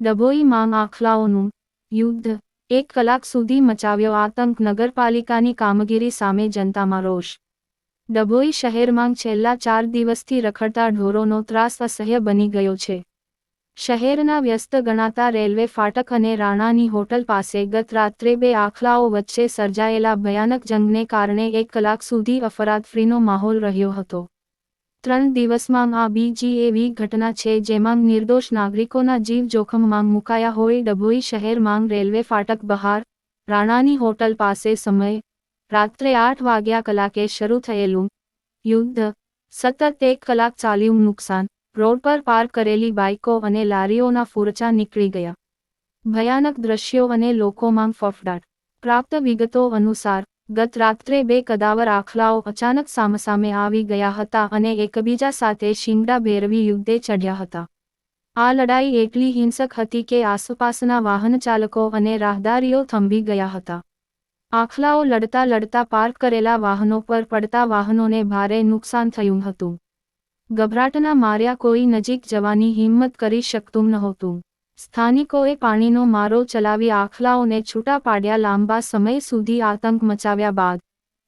ડભોઈ માંગ આખલાઓનું યુદ્ધ 1 કલાક સુધી મચાવ્યો આતંક, નગરપાલિકાની કામગીરી સામે જનતામાં રોષ। ડભોઈ શહેરમાં છેલ્લા 4 દિવસથી રખડતા ઢોરોનો ત્રાસ અસહ્ય બની ગયો છે। શહેરના વ્યસ્ત ગણાતા રેલવે ફાટક અને રાણાની હોટલ પાસે ગત રાત્રે 2 આખલાઓ વચ્ચે સર્જાયેલા ભયાનક જંગને કારણે 1 કલાક સુધી અફરાતફરીનો માહોલ રહ્યો હતો। 3 દિવસમાં આ બીજી એવી ઘટના છે જેમાં નિર્દોષ નાગરિકોના જીવ જોખમમાં મુકાયા હોય। ડભોઈ શહેરમાં રેલવે ફાટક બહાર રાણાની હોટલ પાસે સમય રાત્રે 8 વાગ્યા કલાકે શરૂ થયેલું યુદ્ધ સતત 1 કલાક ચાલ્યું। નુકસાન, રોડ પર પાર્ક કરેલી બાઇકો અને લારીઓના ફોરચા નીકળી ગયા। ભયાનક દ્રશ્યો અને લોકોમાં ફફડાટ। પ્રાપ્ત વિગતો અનુસાર ગત રાત્રે 2 કદાવર આખલાઓ અચાનક સામસામે આવી ગયા હતા અને એકબીજા સાથે શિંગડા ભેરવી યુદ્ધે ચઢ્યા હતા। આ લડાઈ એટલી હિંસક હતી કે આસપાસના વાહનચાલકો અને રાહદારીઓ થંભી ગયા હતા। આખલાઓ લડતા લડતા પાર્ક કરેલા વાહનો પર પડતા વાહનોને ભારે નુકસાન થયું હતું। ગભરાટના માર્યા કોઈ નજીક જવાની હિંમત કરી શકતું નહોતું। સ્થાનિકોએ પાણીનો મારો ચલાવી આખલાઓને છૂટા પાડ્યા। લાંબા સમય સુધી આતંક મચાવ્યા બાદ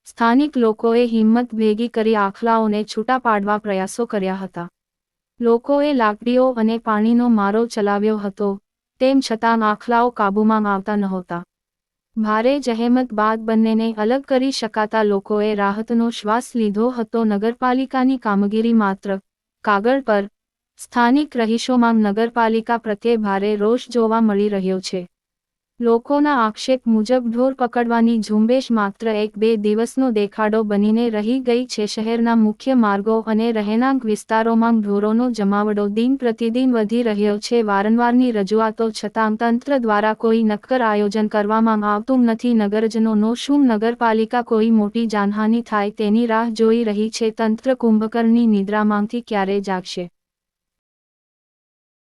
સ્થાનિક લોકોએ હિંમત ભેગી કરી આખલાઓને છૂટા પાડવા પ્રયાસો કર્યા હતા। લોકોએ લાકડીઓ અને પાણીનો મારો ચલાવ્યો હતો, તેમ છતાં આખલાઓ કાબૂમાં આવતા નહોતા। ભારે જહેમત બાદ બંનેને અલગ કરી શકાતા લોકોએ રાહતનો શ્વાસ લીધો હતો। નગરપાલિકાની કામગીરી માત્ર કાગળ પર, સ્થાનિક રહીશોમાં નગરપાલિકા પ્રત્યે ભારે રોષ જોવા મળી રહ્યો છે। લોકોના આક્ષેપ મુજબ ઢોર પકડવાની ઝુંબેશ માત્ર 1-2 દિવસનો દેખાડો બનીને રહી ગઈ છે। શહેરના મુખ્ય માર્ગો અને રહેણાંક વિસ્તારોમાં ઢોરોનો જમાવડો દિન પ્રતિદિન વધી રહ્યો છે। વારંવારની રજૂઆતો છતાં તંત્ર દ્વારા કોઈ નક્કર આયોજન કરવામાં આવતું નથી। નગરજનોનો શું? નગરપાલિકા કોઈ મોટી જાનહાનિ થાય તેની રાહ જોઈ રહી છે। તંત્ર કુંભકર્ણની નિદ્રામાંથી ક્યારે જાગશે?